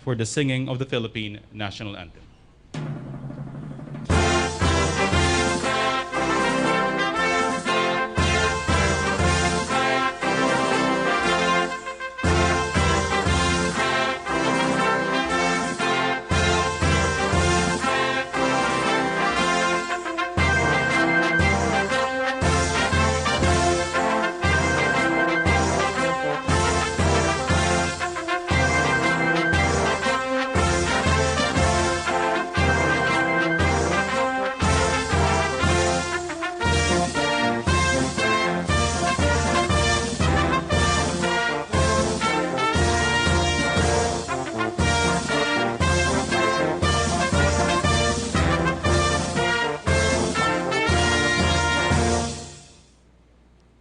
for the singing of the Philippine National Anthem.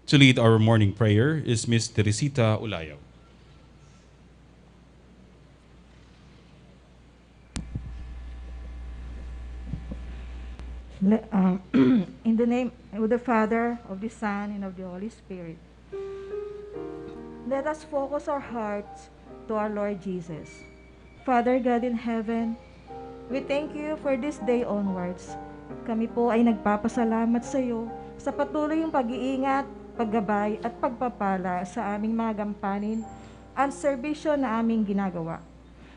To lead our morning prayer is Ms. Teresita Ulayaw. In the name of the Father, of the Son, and of the Holy Spirit. Let us focus our hearts to our Lord Jesus. Father God in heaven, we thank you for this day onwards. Kami po ay nagpapasalamat sa iyo sa patuloy yung pag-iingat, paggabay at pagpapala sa aming mga gampanin at serbisyo na aming ginagawa.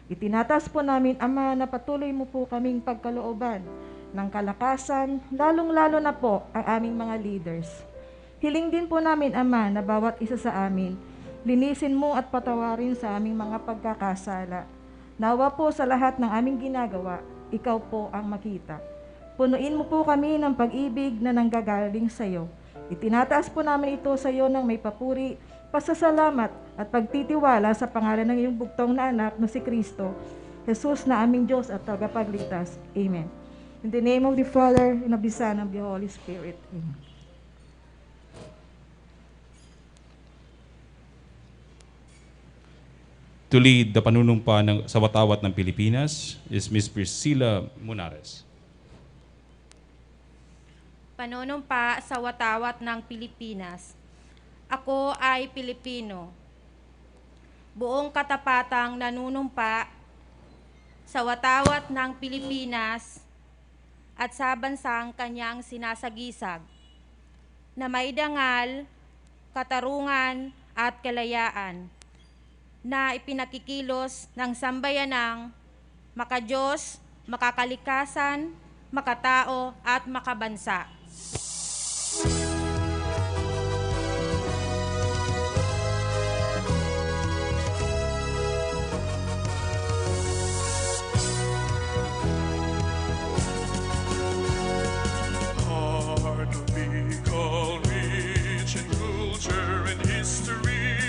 Itinataas po namin, Ama, na patuloy mo po kaming pagkalooban ng kalakasan, lalong-lalo na po ang aming mga leaders. Hiling din po namin, Ama, na bawat isa sa amin, linisin mo at patawarin sa aming mga pagkakasala. Nawa po sa lahat ng aming ginagawa, ikaw po ang makita. Punuin mo po kami ng pag-ibig na nanggagaling sa iyo. Itinataas po namin ito sa iyo ng may papuri, pasasalamat at pagtitiwala sa pangalan ng iyong bugtong na anak na si Kristo, Jesus na aming Diyos at tagapagligtas. Amen. In the name of the Father, and of the Son, and of the Holy Spirit. Amen. To lead the panunumpa sa watawat ng Pilipinas is Ms. Priscilla Munares. Panunumpa sa watawat ng Pilipinas. Ako ay Pilipino. Buong katapatang nanunumpa sa watawat ng Pilipinas at sa bansang kanyang sinasagisag, na may dangal, katarungan at kalayaan, na ipinakikilos ng sambayanang makadiyos, makakalikasan, makatao at makabansa. Heart of Bicol, rich in culture and history,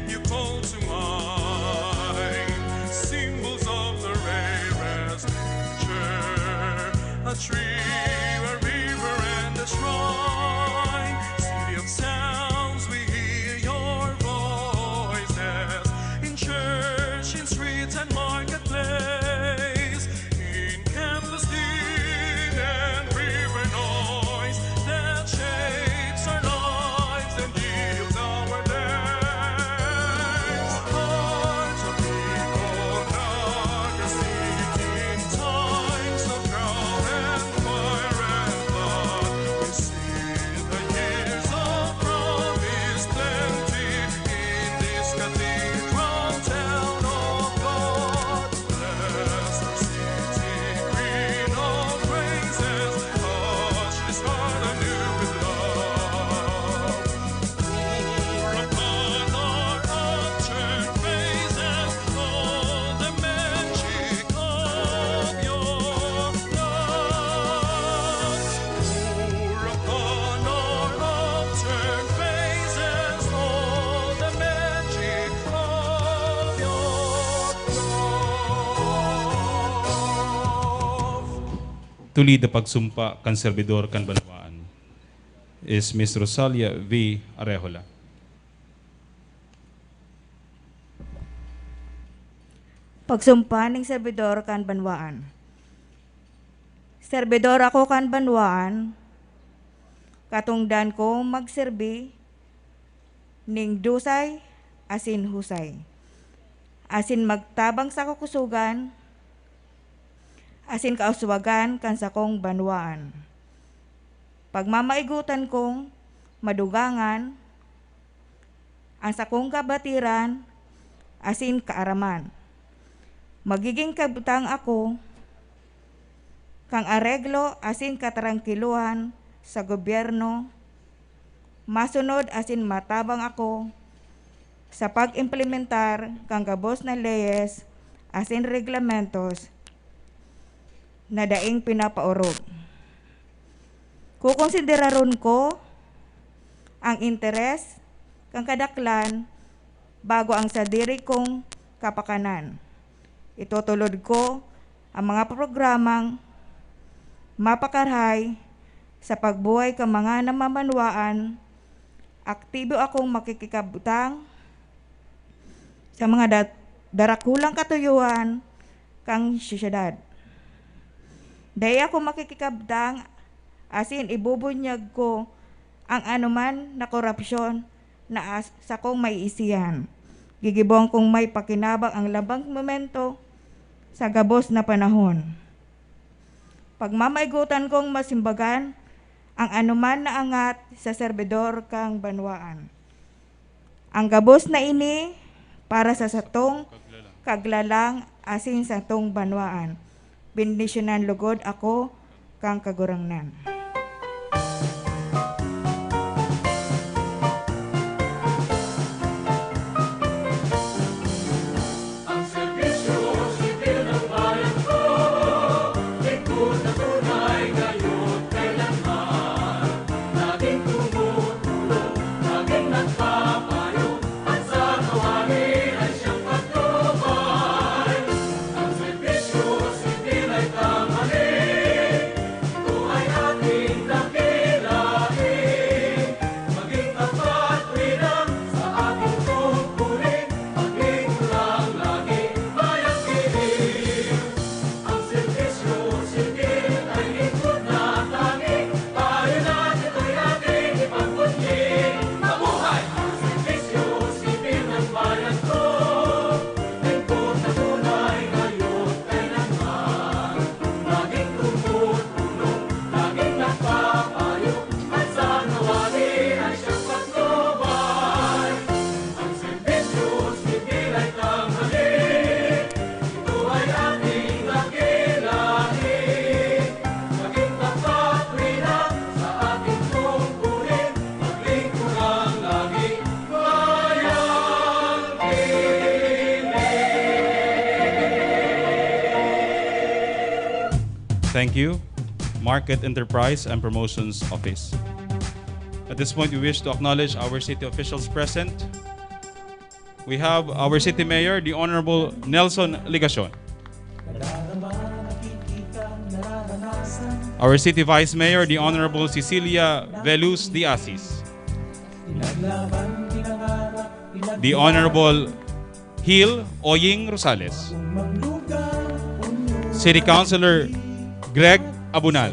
you call to mind symbols of the rarest nature, a tree, a river, and a shrine. City of sounds, we hear your voices in church, in street, and marketplace, in campus din and river noise that shapes our lives and yields our days. Heart of Bicol, Naga, seeking times of drought and fire and blood. We see the years of promise plenty in this cathedral town of God. Bless our city, green of praises, touch this heart anew with love. Pour upon our upturned faces all the magic of your love. Pour upon our upturned faces all the magic of your love. To lead the pagsumpa kan Servidor kan Banwaan is Ms. Rosalia V. Arejola. Pagsumpa ng servidor kan Banwaan. Servidor ako kan Banwaan, katungdan ko magserbi ning dusay asin husay. asin magtabang sa kakusugan, asin kauswagan kan sa kong banwaan. Pagmamaigutan kong madugangan, ang sa kong kabatiran, asin kaaraman. Magiging kabutang ako, kang areglo asin katarangkiluhan sa gobyerno, masunod asin matabang ako sa pag-implementar kang gabos na leyes asin reglamentos na daing pinapaurog. Kukonsideraron ko ang interes kang kadaklan bago ang sadiri kong kapakanan. Itutulod ko ang mga programang mapakarhay sa pagbuhay ka mga namamanwaan. Aktibo akong makikikabutang sa mga darakulang katuyuan kang syudad. Dahil ako makikikabutang asin ibubunyag ko ang anuman na korupsyon na sa kong may isihan. Gigibong kong may pakinabang ang labang momento sa gabos na panahon. Pagmamaigutan kong masimbagan ang anuman na angat sa serbidor kang banwaan. Ang gabos na ini para sa satong kaglalang asin sa tong banwaan. Bendisyonan lugod ako kang kagurangnan. Ang serbisyo sibil ng bayan ko, lingkod na tunay ngayon kailanman. Laging tumutulong, laging nagpapayo, at sa kawali ay siyang patnubay. Ang serbisyo sibil ay tanghalin, ito ay ating dakilain. Maging tapat winang sa ating tungkulin, paglingulang lagi bayang kilig. Ang serbisyo sibil ay lingkod na tanging, tayo natin ito'y ating ipagpunyin. Mabuhay! Ang serbisyo sibil ng bayan ko, lingkod na tunay ngayon kailanman. Laging tumutulong, laging nagpapayo, at sa nawali ay siyang patnubay. Ang serbisyo sibil ay tanghalin, ito ay ating dakilain. Maging tapat winang sa ating tungkulin, paglingkuran lagi bayang Thank you. Market Enterprise and Promotions Office. At this point, we wish to acknowledge our city officials present. We have our city mayor, the Honorable Nelson Ligacion. Our city vice mayor, the Honorable Cecilia Veluz de Asis. The Honorable Hil Oying Rosales. City Councilor Greg Abunal.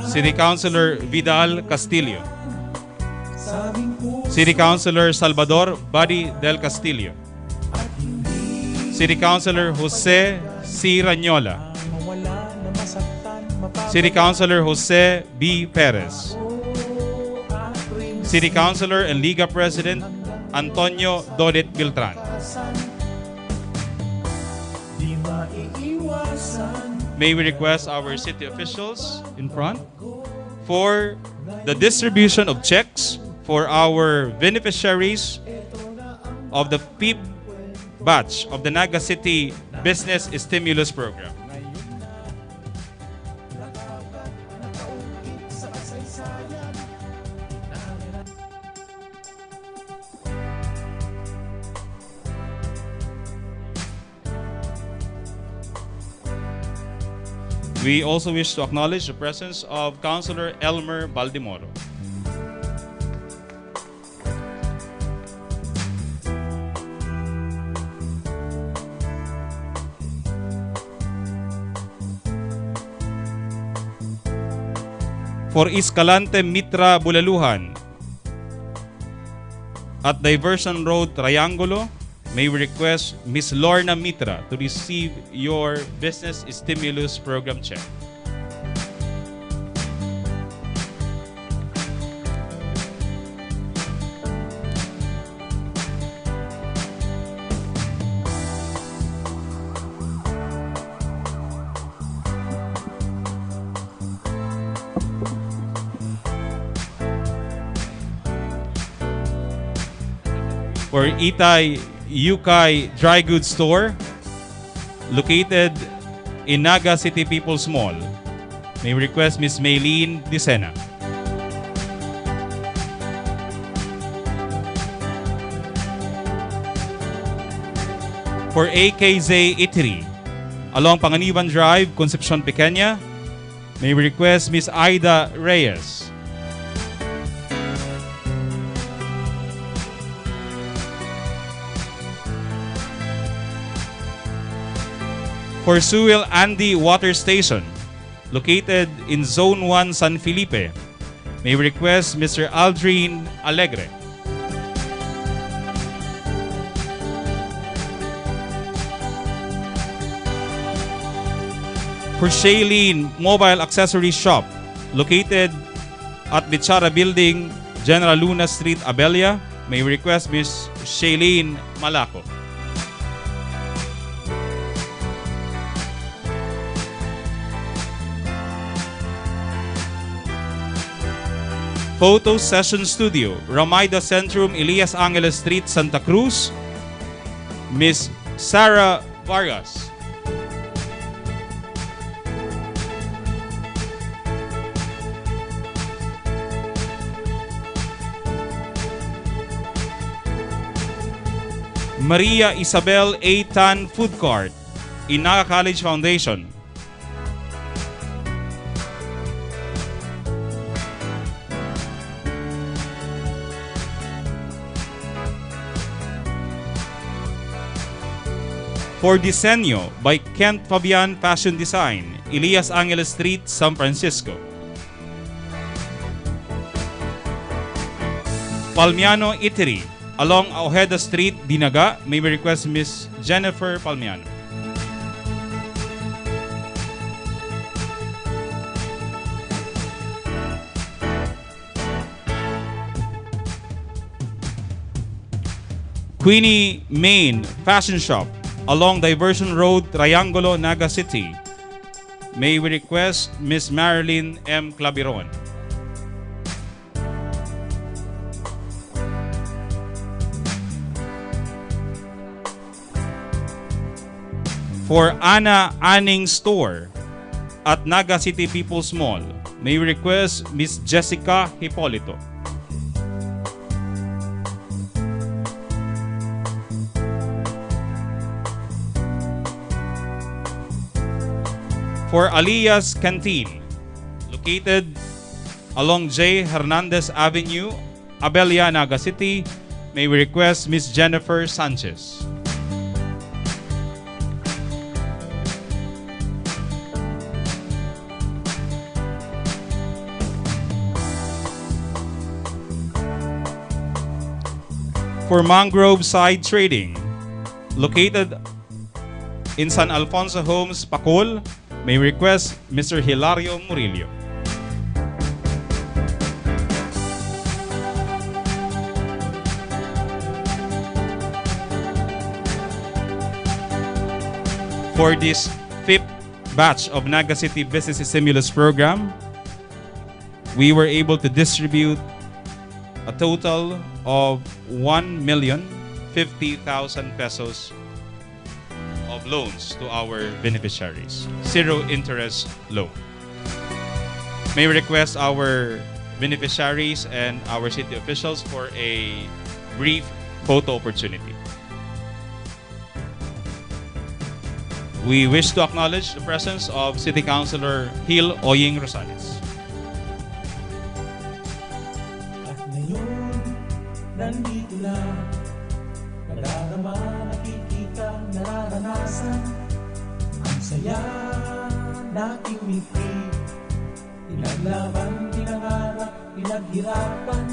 City Councilor Vidal Castillo. City Councilor Salvador Badi del Castillo. City Councilor Jose C. Rañola. City Councilor Jose B. Perez. City Councilor and Liga President Antonio Dodet Beltran. May we request our city officials in front for the distribution of checks for our beneficiaries of the PIP batch of the Naga City Business Stimulus Program. We also wish to acknowledge the presence of Councilor Elmer Baldimoro. For Escalante Mitra Bulaluhan at Diversion Road Triangulo, may we request Ms. Lorna Mitra to receive your Business Stimulus Program check. For Itay Yukay Dry Goods Store, located in Naga City People's Mall, may we request Ms. Maylene Dicena. For AKZ Eatery, along Panganiban Drive, Concepcion Pequeña, may we request Ms. Aida Reyes. For Suil Andy Water Station, located in Zone 1 San Felipe, may we request Mr. Aldrin Alegre. For Shailene Mobile Accessory Shop, located at Bichara Building, General Luna Street, Abelia, may we request Ms. Shailene Malaco. Photo Session Studio, Ramaida Centrum, Elias Angeles Street, Santa Cruz, Ms. Sarah Vargas. Maria Isabel A. Tan Food Court, Naga College Foundation. For Diseño by Kent Fabian Fashion Design, Elias Angeles Street, San Francisco. Palmiano Eatery, along Ojeda Street, Dinaga, may we request Ms. Jennifer Palmiano. Queenie Main Fashion Shop, along Diversion Road, Triangulo, Naga City, may we request Ms. Marilyn M. Claviron. For Ana Anning Store at Naga City People's Mall, may we request Ms. Jessica Hipolito. For Alias Canteen, located along J. Hernandez Avenue, Abelia, Naga City, may we request Ms. Jennifer Sanchez. For Mangrove Side Trading, located in San Alfonso Homes, Pacol, may we request Mr. Hilario Murillo. For this fifth batch of Naga City Business Stimulus Program, we were able to distribute a total of 1,050,000 pesos of loans to our beneficiaries. Zero interest loan. May we request our beneficiaries and our city officials for a brief photo opportunity. We wish to acknowledge the presence of City Councilor Hil Oying Rosales. At ngayon, nandito na, nadarama, nakikita, nararanasan, ang saya nating ngiti, pinaglaban, pinangarap, pinaghirapan,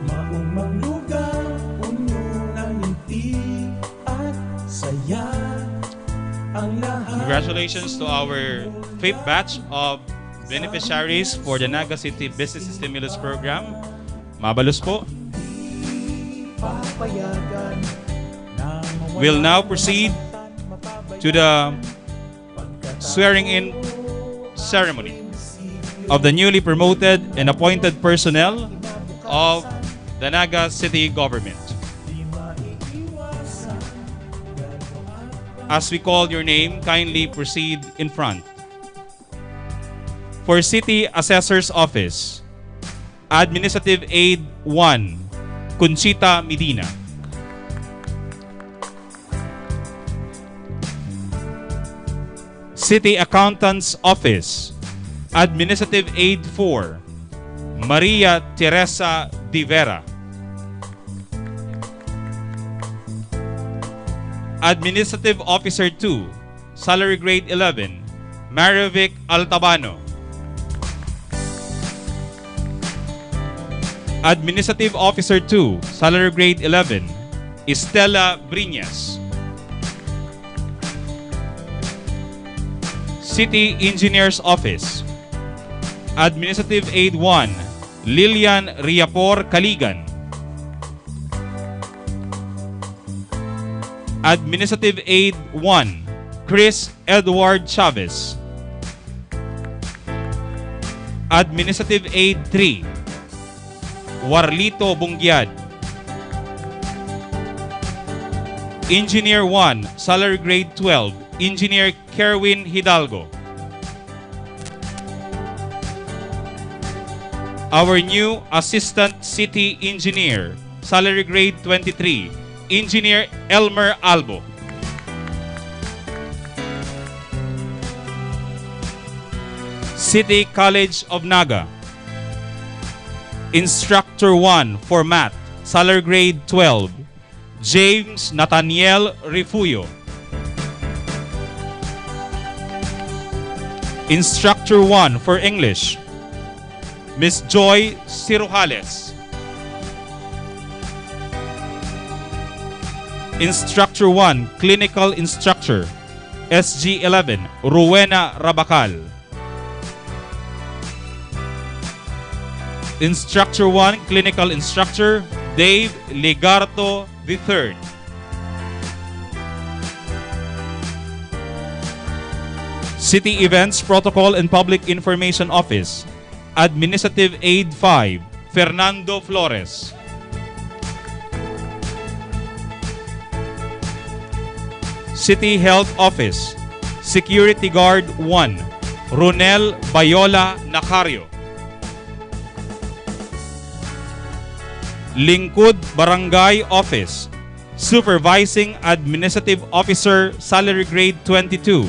maumang lugar, puno ng ang lahat. Congratulations to our 5th batch of beneficiaries for the Naga City Business Stimulus Program. Mabalos po. Papayagan na mawala We'll now proceed to the swearing-in ceremony of the newly promoted and appointed personnel of the Naga City Government. As we call your name, kindly proceed in front. For City Assessor's Office, Administrative Aid 1, Conchita Medina. City Accountant's Office, Administrative Aid 4, Maria Teresa De Vera. Administrative Officer 2, Salary Grade 11, Marivic Altabano. Administrative Officer 2, Salary Grade 11, Estela Briñas. City Engineer's Office, Administrative Aid 1, Lilian Riapor Caligan. Administrative Aid 1, Chris Edward Chavez. Administrative Aid 3, Warlito Bungyad. Engineer 1, Salary Grade 12, Engineer Kerwin Hidalgo. Our new Assistant City Engineer, Salary Grade 23, Engineer Elmer Albo. City College of Naga, Instructor 1 for Math, Salary Grade 12, James Nathaniel Refuyo. Instructor 1 for English, Miss Joy Cirujales. Instructor 1, Clinical Instructor, SG11, Rowena Rabacal. Instructor 1, Clinical Instructor, Dave Ligarto III. City Events Protocol and Public Information Office, Administrative Aid 5, Fernando Flores. City Health Office, Security Guard 1, Ronel Bayola Nacario. Lingkod Barangay Office, Supervising Administrative Officer, Salary Grade 22,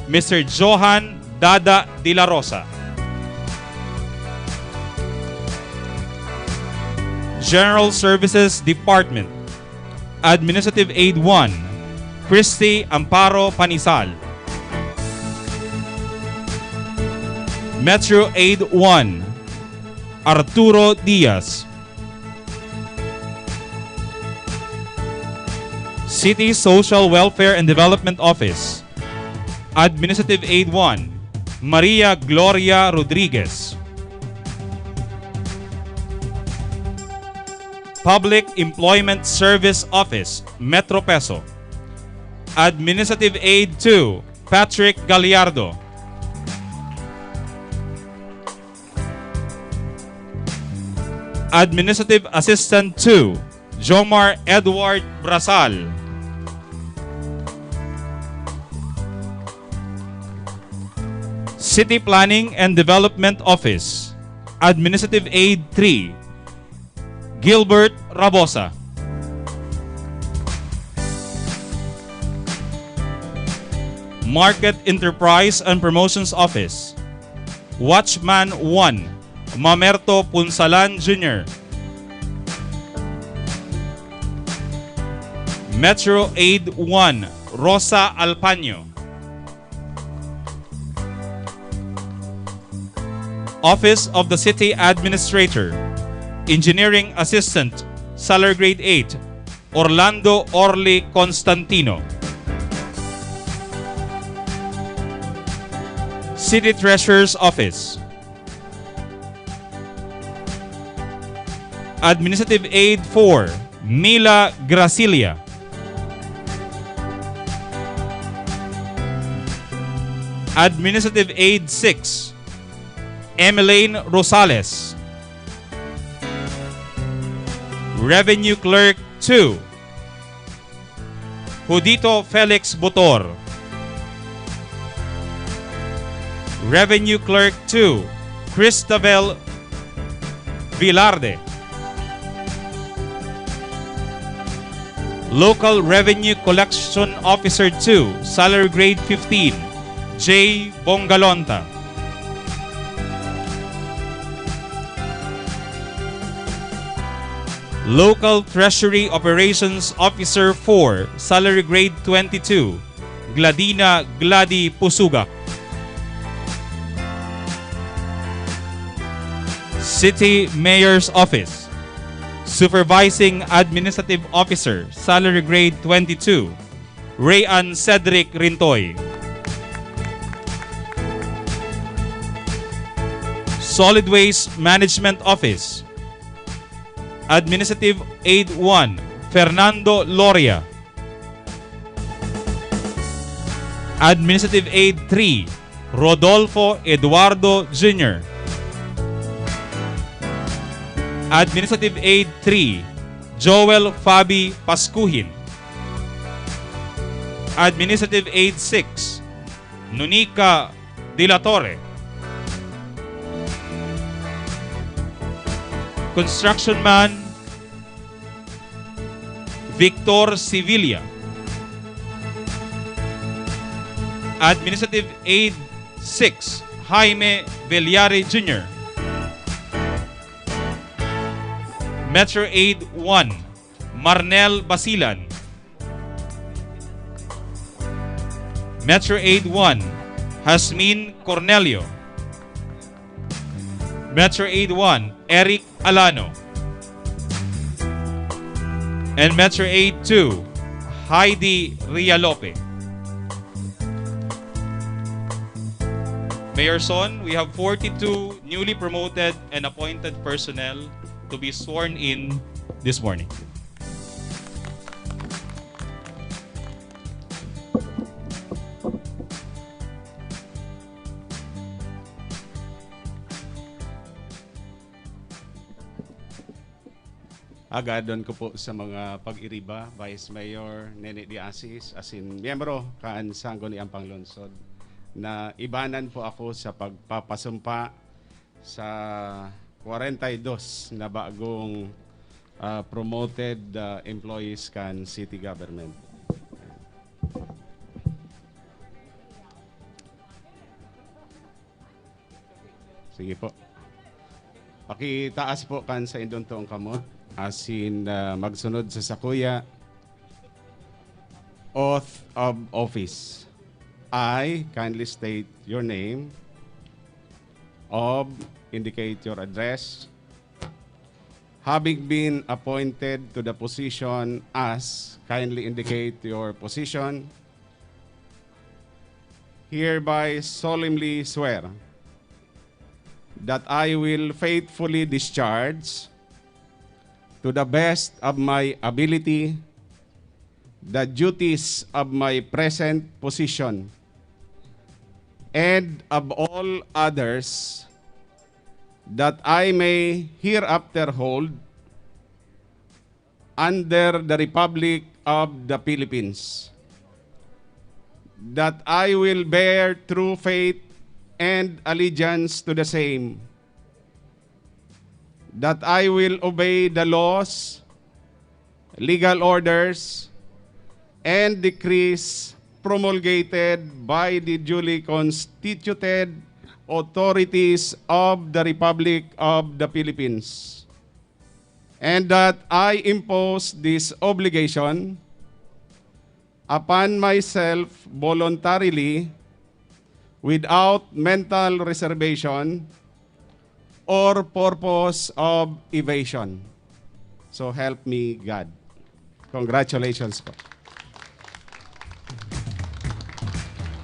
Mr. Johan Dada de la Rosa. General Services Department, Administrative Aid 1, Christy Amparo Panisal. Metro Aid 1, Arturo Diaz. City Social Welfare and Development Office, Administrative Aid 1, Maria Gloria Rodriguez. Public Employment Service Office, Metro Peso, Administrative Aid 2, Patrick Gallardo. Administrative Assistant 2, Jomar Edward Brasal. City Planning and Development Office, Administrative Aid 3, Gilbert Rabosa. Market Enterprise and Promotions Office, Watchman 1, Mamerto Punsalan Jr. Metro Aid 1, Rosa Alpaño. Office of the City Administrator, Engineering Assistant, Salary Grade 8, Orlando Orly Constantino. City Treasurer's Office. Administrative Aid 4, Mila Gracilia. Administrative Aid 6, Emmeline Rosales. Revenue Clerk 2, Judito Felix Botor. Revenue Clerk 2, Cristabel Vilarde. Local Revenue Collection Officer 2, Salary Grade 15, J. Bongalonta. Local Treasury Operations Officer 4, Salary Grade 22, Gladina Glady Pusugak. City Mayor's Office, Supervising Administrative Officer, Salary Grade 22, Rayan Cedric Rintoy. Solid Waste Management Office, Administrative Aid 1, Fernando Loria. Administrative Aid 3, Rodolfo Eduardo Jr. Administrative Aid 3, Joel Fabi Pascuhin. Administrative Aid 6, Nunica De La Torre. Construction Man, Victor Sevilla. Administrative Aid 6, Jaime Villare Jr. Metro Aid 1, Marnel Basilan. Metro Aid 1, Hasmin Cornelio. Metro Aid 1, Eric Alano. And Metro Aid 2, Heidi Rialope. Mayor Son, we have 42 newly promoted and appointed personnel to be sworn in this morning. Agadon ko po sa mga pag-iriba, Vice Mayor Nene Diasis, as in miyembro kaan sanggo ni Ampang Lungsod, na ibanan po ako sa pagpapasumpa sa 42 na bagong promoted employees kan City Government. Sige po. Pakitaas po kan sa indon toong kamot. As in magsunod sa sakuya. Oath of office. I kindly state your name. Of, indicate your address. Having been appointed to the position as, kindly indicate your position. Hereby solemnly swear that I will faithfully discharge to the best of my ability the duties of my present position and of all others that I may hereafter hold under the Republic of the Philippines, that I will bear true faith and allegiance to the same, that I will obey the laws, legal orders, and decrees promulgated by the duly constituted authorities of the Republic of the Philippines, and that I impose this obligation upon myself voluntarily without mental reservation or purpose of evasion. So help me God. Congratulations po.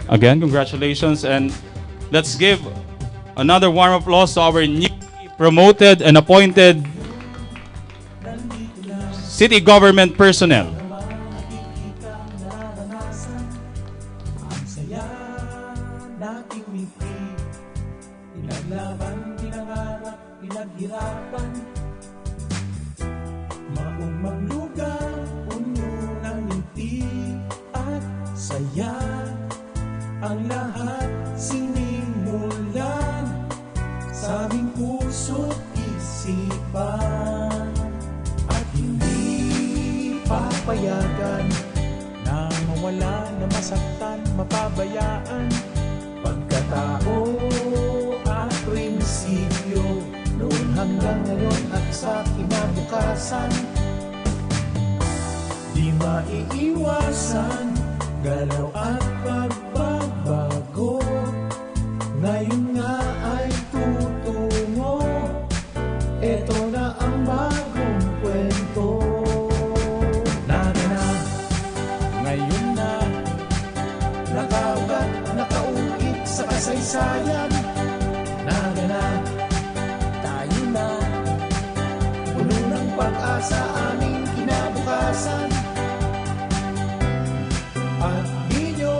Again, congratulations, and Let's give another warm applause to our newly promoted and appointed city government personnel. Ang saya nating ngiti, pinaglaban, pinangarap, pinaghirapan. Maong maglugar, puno ng ngiti at saya. Ang lahat sinimulan sa aming puso't isipan. At hindi papayagan na mawala, na masaktan, mapabayaan. Pagkatao at prinsipyo, noon hanggang ngayon at sa kinabukasan. Di maiiwasan, galaw at pagbabago. Ngayon nga ay tutungo, eto na ang bagong kwento. Naga na, ngayon na, nakaugat, nakauit sa kasaysayan. Naga na, tayo na, puno ng pag-asa aming kinabukasan. At di nyo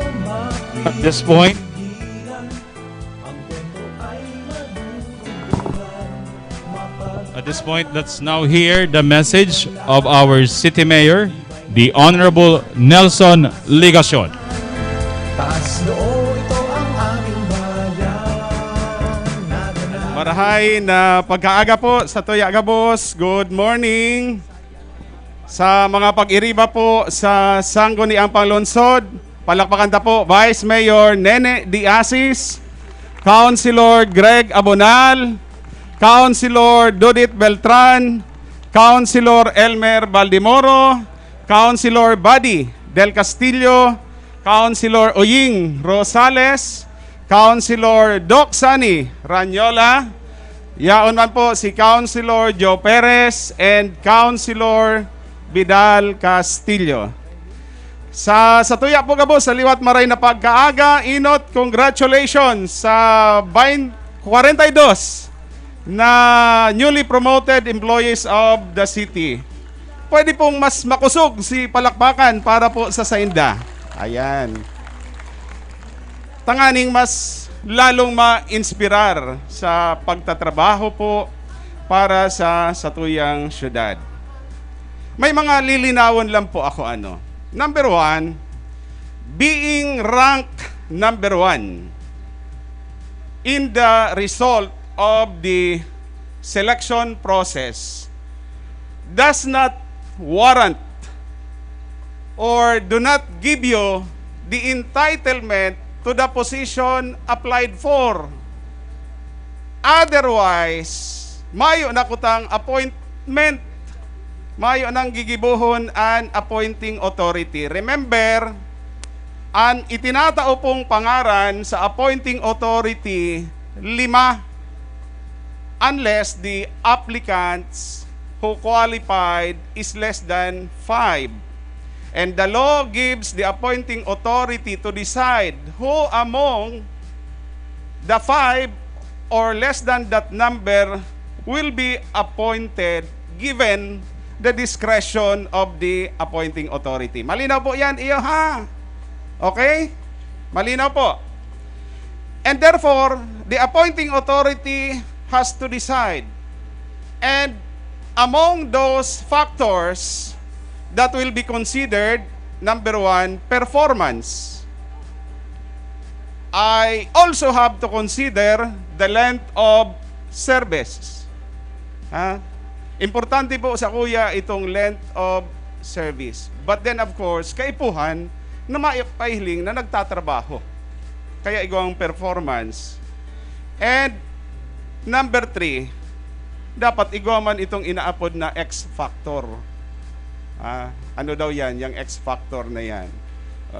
At this point, mapigilan, ang kwento ay madudugtungan. At this point, let's now hear the message of our city mayor, the Honorable Nelson Ligacion. Taas noo, ito ang aming bayan. Naga na, Marahay na pagkaaga po sa Tuyaga Boss. Good morning. Sa mga pag-iriba po sa Sangguniang Panglungsod, palakpakan ta po Vice Mayor Nene D. Asis, Councilor Greg Abonal, Councilor Dudit Beltran, Councilor Elmer Baldimoro, Councilor Buddy Del Castillo, Councilor Oying Rosales, Councilor Doc Sani Ranyola, yaon man po si Councilor Joe Perez and Councilor Vidal Castillo. Sa tuya po gabo sa liwat maray na pagkaaga, inot congratulations sa 42 na newly promoted employees of the city. Pwede pong mas makusog si palakpakan para po sa Sainda. Ayan. Tanganing mas lalong ma-inspirar sa pagtatrabaho po para sa satuyang syudad. May mga lilinawon lang po ako ano. Number 1, being ranked number 1 in the result of the selection process does not warrant or do not give you the entitlement to the position applied for. Otherwise, mayo na kutang appointment, mayo nang gigibuhon an appointing authority. Remember, ang itinatao pong pangaran sa appointing authority, 5, unless the applicants who qualified is less than 5. And the law gives the appointing authority to decide who among the 5 or less than that number will be appointed given the discretion of the appointing authority. Malinaw po yan, iyo ha? Okay? Malinaw po. And therefore, the appointing authority has to decide. And among those factors that will be considered, number 1, performance. I also have to consider the length of service. Importante po sa kuya itong length of service. But then of course, kaipuhan na maipahiling na nagtatrabaho. Kaya igawang performance. And number 3, dapat igawaman itong inaapod na X factor. Ano daw yan, yung X factor na yan.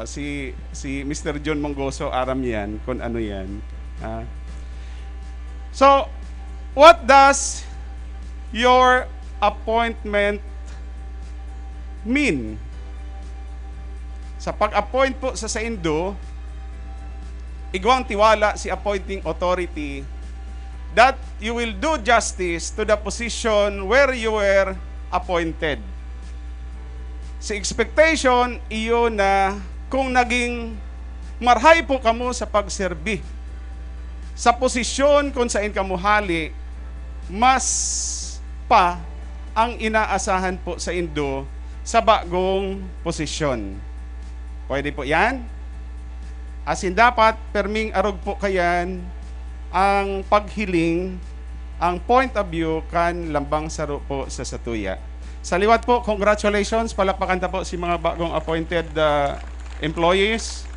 Si Mr. John Monggoso, aram yan kung ano yan. So, what does your appointment mean? Sa pag-appoint po sa Saindo, igwang tiwala si appointing authority that you will do justice to the position where you were appointed. Si expectation, iyo na kung naging marhay po kamo sa pagserbi sa posisyon kung saan kamo hali, mas pa ang inaasahan po sa Indo sa bagong posisyon. Pwede po yan? Asin dapat, perming arog po kayan ang paghiling, ang point of view kan lambang saro po sa satuya. Sa liwat po, congratulations, palakpakan ta po si mga bagong appointed employees.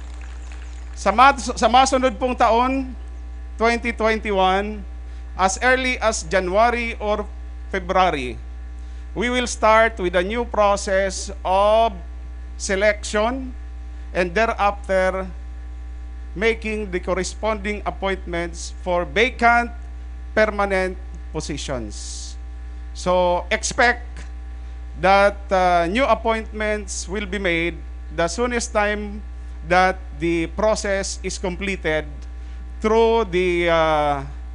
Sa masunod pong taon, 2021, as early as January or February, we will start with a new process of selection and thereafter making the corresponding appointments for vacant permanent positions. So expect that new appointments will be made the soonest time that the process is completed through the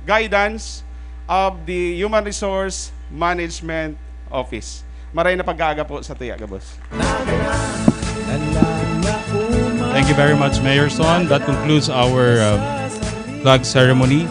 guidance of the Human Resource Management Office. Maray na pag-aaga po sa tuya, Gabos. Thank you very much, Mayor Son. That concludes our flag ceremony.